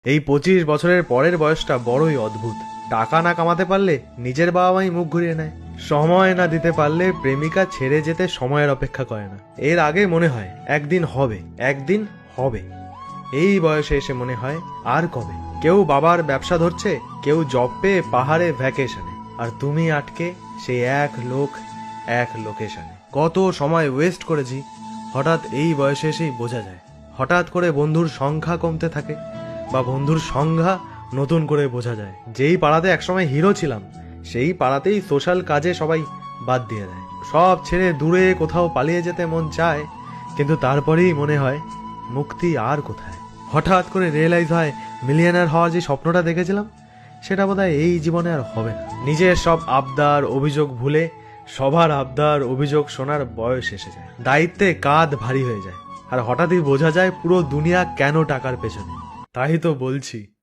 এই 25 বছরের পরের বয়সটা বড়ই অদ্ভুত। টাকা না কামাতে পারলে নিজের বাবা মাই মুখ ঘুরিয়ে নেয়, সময় না দিতে পারলে প্রেমিকা ছেড়ে যেতে সময়ের অপেক্ষা করে না। এর আগে মনে হয় একদিন হবে, একদিন হবে। এই বয়সে এসে মনে হয় আর কবে। কেউ বাবার ব্যবসা ধরছে, কেউ জব পেয়ে পাহাড়ে ভ্যাকেশনে, আর তুমি আটকে সেই এক লোকেশনে। কত সময় ওয়েস্ট করেছি হঠাৎ এই বয়সে এসেই বোঝা যায়। হঠাৎ করে বন্ধুর সংখ্যা কমতে থাকে, বা বন্ধুর সংজ্ঞা নতুন করে বোঝা যায়। যেই পাড়াতে একসময় হিরো ছিলাম, সেই পাড়াতেই সোশ্যাল কাজে সবাই বাদ দিয়ে দেয়। সব ছেড়ে দূরে কোথাও পালিয়ে যেতে মন চায়, কিন্তু তারপরেই মনে হয় মুক্তি আর কোথায়। হঠাৎ করে রিয়েলাইজ হয় মিলিয়নার হওয়ার যে স্বপ্নটা দেখেছিলাম, সেটা বোধহয় এই জীবনে আর হবে না। নিজের সব আবদার অভিযোগ ভুলে সবার আবদার অভিযোগ শোনার বয়স এসে যায়। দায়িত্বে কাঁধ ভারী হয়ে যায়, আর হঠাৎই বোঝা যায় পুরো দুনিয়া কেন টাকার পেছনে। তাই তো বলছি,